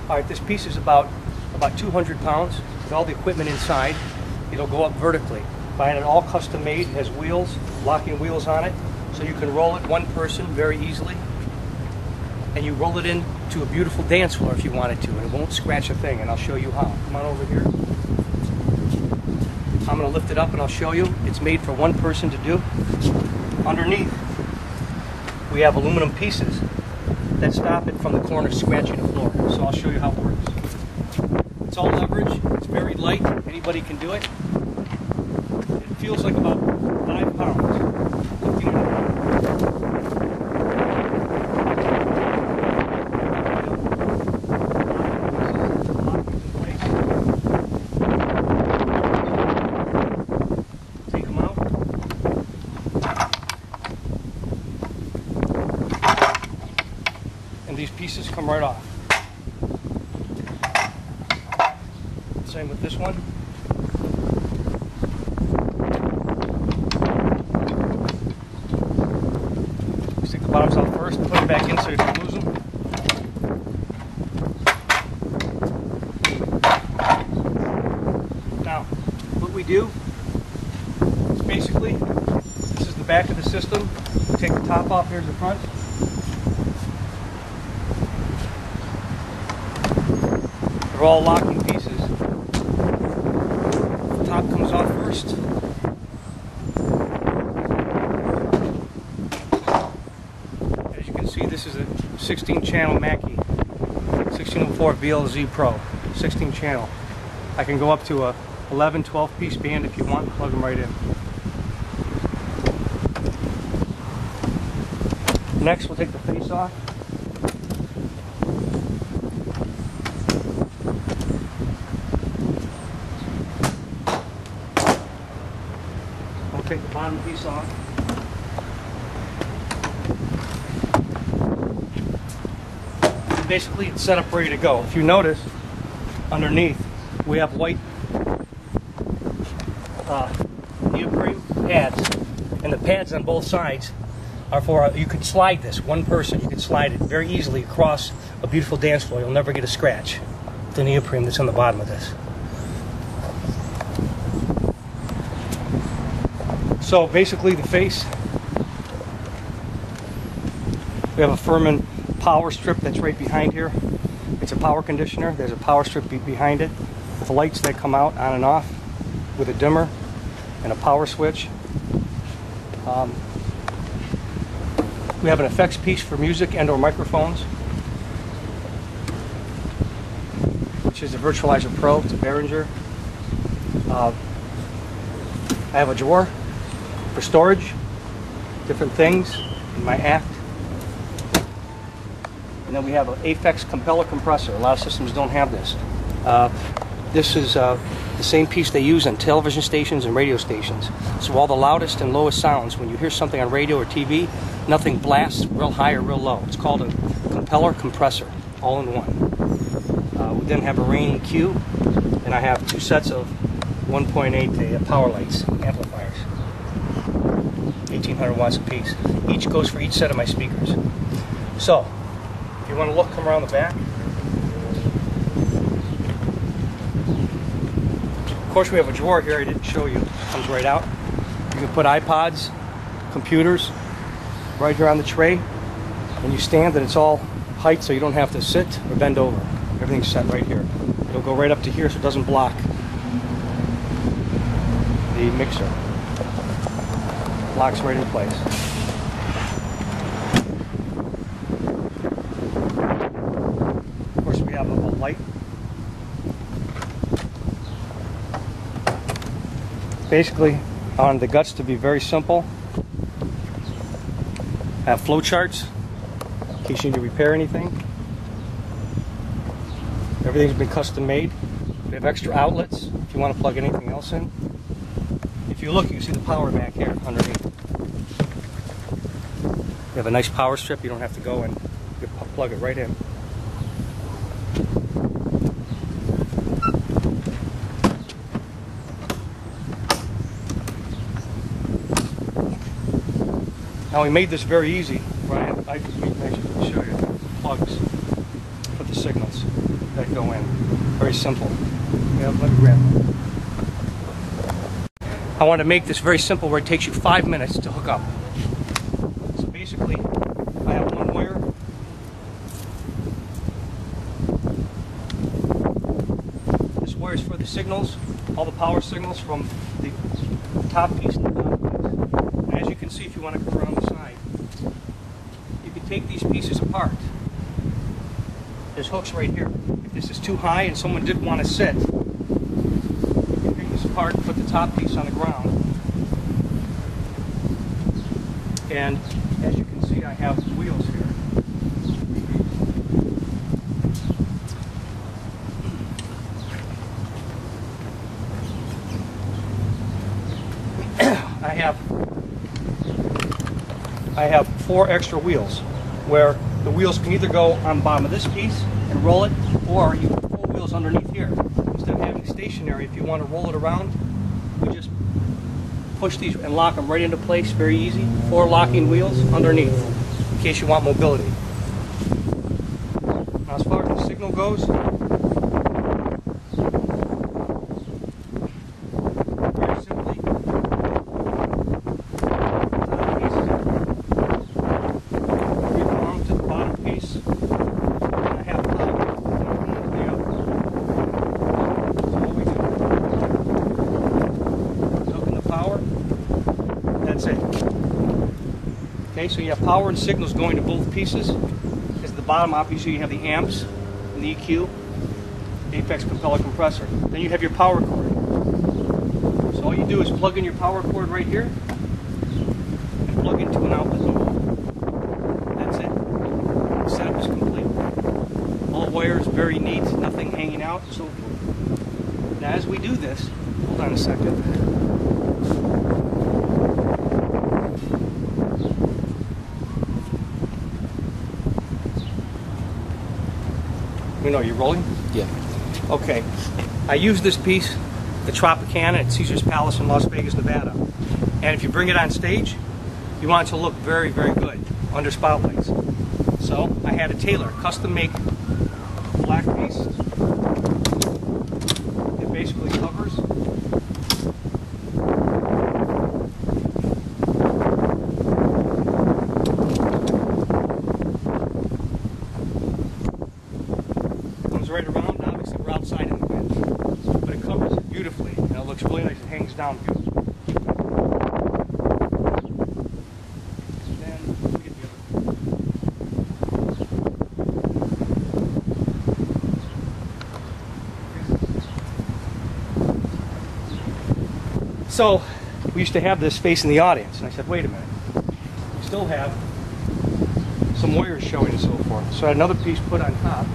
All right, this piece is about 200 pounds with all the equipment inside. It'll go up vertically. I had it all custom made. It has wheels, locking wheels on it, so you can roll it one person very easily. And you roll it into a beautiful dance floor if you wanted to, and it won't scratch a thing, and I'll show you how. Come on over here. I'm going to lift it up and I'll show you. It's made for one person to do. Underneath, we have aluminum pieces that stop it from the corner scratching the floor. So I'll show you how it works. It's all leverage. It's very light. Anybody can do it. It feels like about 5 pounds. Lifting it up. And these pieces come right off. Same with this one. Stick the bottoms out first, put them back in so you don't lose them. Now, what we do is basically, this is the back of the system. We take the top off, here's the front. They're all locking pieces. The top comes off first. As you can see, this is a 16-channel Mackie, 1604 VLZ Pro, 16-channel. I can go up to a 11, 12-piece band if you want, plug them right in. Next, we'll take the face off. Take the bottom piece off. And basically it's set up ready to go. If you notice, underneath we have white neoprene pads, and the pads on both sides are for, you could slide this, one person, you could slide it very easily across a beautiful dance floor. You'll never get a scratch with the neoprene that's on the bottom of this. So basically the face, we have a Furman power strip that's right behind here. It's a power conditioner. There's a power strip behind it with lights that come out on and off with a dimmer and a power switch. We have an effects piece for music and or microphones, which is a Virtualizer Pro. It's a Behringer. I have a drawer for storage, different things in my act. And then we have an Aphex compeller compressor. A lot of systems don't have this. This is the same piece they use on television stations and radio stations. So all the loudest and lowest sounds, when you hear something on radio or TV, nothing blasts real high or real low. It's called a compeller compressor, all in one. We then have a rain EQ, and I have 2 sets of 1.8 power lights, amplifiers. 1800 watts a piece. Each goes for each set of my speakers. So, if you want to look, come around the back. Of course, we have a drawer here I didn't show you. It comes right out. You can put iPods, computers, right here on the tray. When you stand, and it's all height, so you don't have to sit or bend over. Everything's set right here. It'll go right up to here so it doesn't block the mixer. Locks right in place. Of course, we have a light. Basically, on the guts, to be very simple, have flow charts in case you need to repair anything. Everything's been custom made. We have extra outlets if you want to plug anything else in. If you look, you can see the power back here underneath. You have a nice power strip. You don't have to go and you plug it right in. Now we made this very easy. I can actually show you plugs for the signals. that go in. Very simple. Yeah, let me grab them. I want to make this very simple where it takes you 5 minutes to hook up. So basically, I have one wire. This wire is for the signals, all the power signals from the top piece and the bottom piece. And as you can see, if you want to go around the side, you can take these pieces apart. There's hooks right here. If this is too high and someone did want to sit, you can take this apart and put the top piece on the ground. And as you can see, I have wheels here. I have 4 extra wheels where the wheels can either go on the bottom of this piece and roll it, or you put 4 wheels underneath here. Instead of having stationary, if you want to roll it around, you just push these and lock them right into place, very easy. 4 locking wheels underneath, in case you want mobility. Now as far as the signal goes, very simply, that's it. Okay, so you have power and signals going to both pieces. Because at the bottom, obviously, you have the amps and the EQ, the Apex compeller compressor. Then you have your power cord. So all you do is plug in your power cord right here and plug into an outlet node. That's it. The setup is complete. All wires very neat, nothing hanging out, and so forth. Now as we do this, hold on a second. You know, you're rolling? Yeah. Okay. I use this piece, the Tropicana at Caesar's Palace in Las Vegas, Nevada. And if you bring it on stage, you want it to look very, very good under spotlights. So I had a tailor custom make black piece. It basically covers. Right around, obviously we're outside in the wind, but it covers it beautifully, and it looks really nice. It hangs down beautifully. Then we get the other. So we used to have this facing the audience, and I said, wait a minute, we still have some wires showing and so forth. So I had another piece put on top.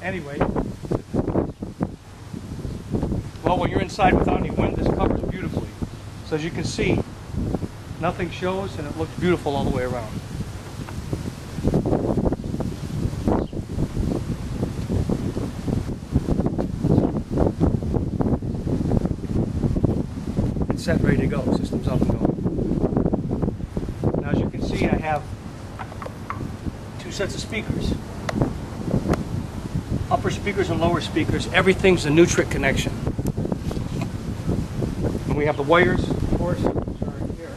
Anyway, well, when you're inside without any wind, this covers beautifully. So as you can see, nothing shows and it looks beautiful all the way around. It's set, ready to go. System's up and going. Now as you can see, I have 2 sets of speakers. Upper speakers and lower speakers, everything's a Neutrik connection. And we have the wires, of course, which are here.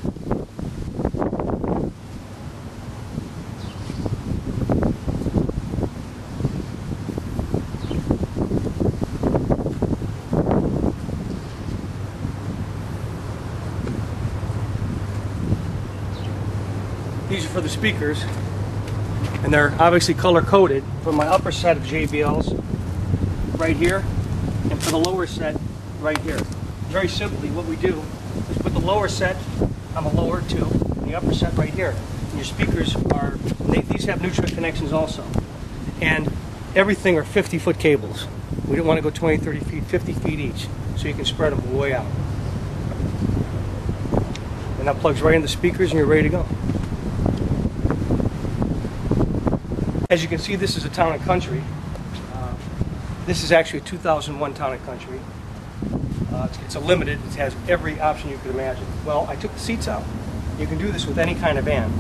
These are for the speakers. And they're obviously color-coded for my upper set of JBLs right here, and for the lower set right here. Very simply, what we do is put the lower set on the lower 2, and the upper set right here. And your speakers are, these have Neutrik connections also. And everything are 50-foot cables. We don't want to go 20, 30 feet, 50 feet each, so you can spread them way out. And that plugs right in the speakers and you're ready to go. As you can see, this is a town and country. This is actually a 2001 Town & Country. It's a limited. It has every option you could imagine. Well, I took the seats out. You can do this with any kind of van.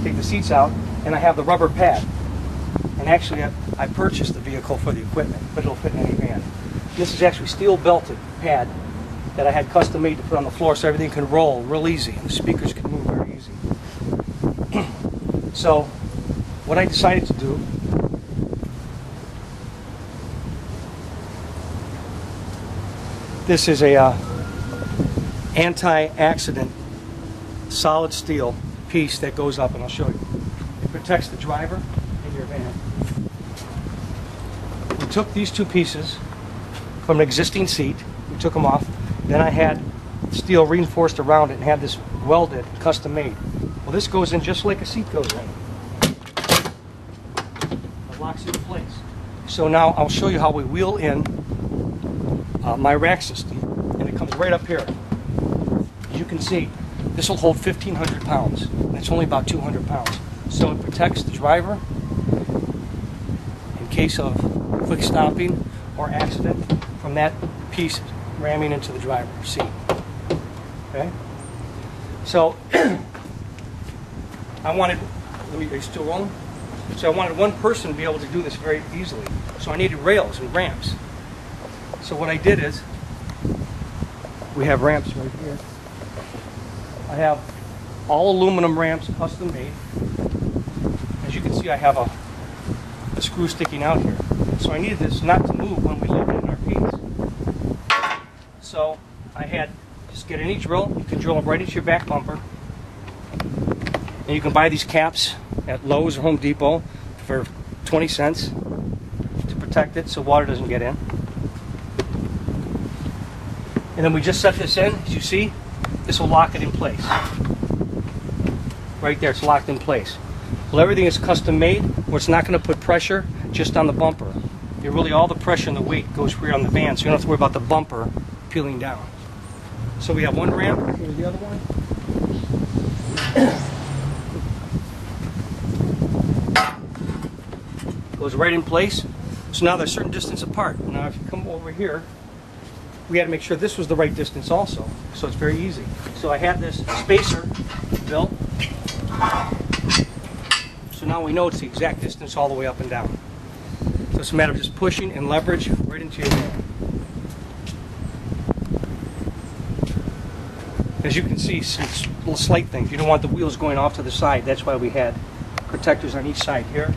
Take the seats out, and I have the rubber pad. And actually, I purchased the vehicle for the equipment, but it'll fit in any van. This is actually steel belted pad that I had custom made to put on the floor so everything can roll real easy and the speakers can move very easy. So what I decided to do, this is a anti-accident solid steel piece that goes up, and I'll show you. It protects the driver in your van. We took these two pieces from an existing seat, we took them off, then I had steel reinforced around it and had this welded, custom made. Well, this goes in just like a seat goes in. It locks it in place. So now I'll show you how we wheel in my rack system, and it comes right up here. As you can see, this will hold 1,500 pounds, and it's only about 200 pounds. So it protects the driver in case of quick stopping or accident from that piece ramming into the driver's seat. Okay? So I wanted, are you still rolling? So I wanted one person to be able to do this very easily. So I needed rails and ramps. So what I did is, we have ramps right here. I have all aluminum ramps, custom made. As you can see, I have a screw sticking out here. So I needed this not to move when we lift it in our piece. So I had, just get any drill, you can drill them right into your back bumper. And you can buy these caps at Lowe's or Home Depot for 20 cents to protect it so water doesn't get in. And then we just set this in, as you see, this will lock it in place. Right there, it's locked in place. Well, everything is custom made, where it's not going to put pressure just on the bumper. Really, all the pressure and the weight goes here on the van, so you don't have to worry about the bumper peeling down. So we have one ramp, here's the other one. Goes right in place. So now they're a certain distance apart. Now if you come over here, we had to make sure this was the right distance also. So it's very easy. So I had this spacer built. So now we know it's the exact distance all the way up and down. So it's a matter of just pushing and leverage right into your van. As you can see, some little slight things. You don't want the wheels going off to the side. That's why we had protectors on each side here.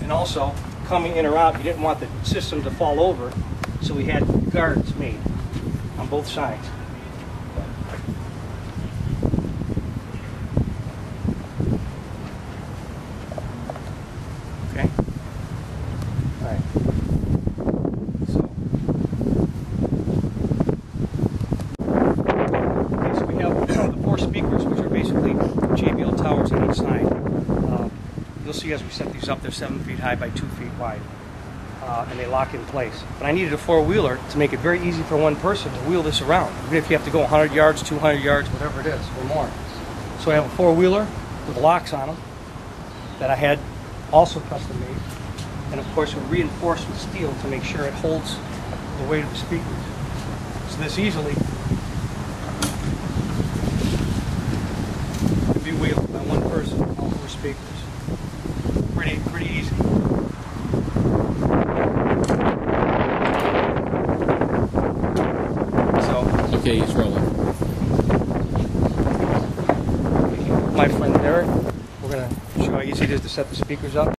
And also, coming in or out, you didn't want the system to fall over, so we had guards made on both sides. Okay? All right. So we have the 4 speakers, which are basically JBL towers on each side. You'll see as we set these up, they're 7 feet high by 2 feet wide, and they lock in place. But I needed a 4-wheeler to make it very easy for one person to wheel this around, even if you have to go 100 yards, 200 yards, whatever it is, or more. So I have a 4-wheeler with locks on them that I had also custom made, and of course we're reinforced with steel to make sure it holds the weight of the speakers. So this easily can be wheeled by one person, all 4 speakers. Pretty easy. So, okay, he's rolling. My friend Derek, we're going to show how easy it is to set the speakers up.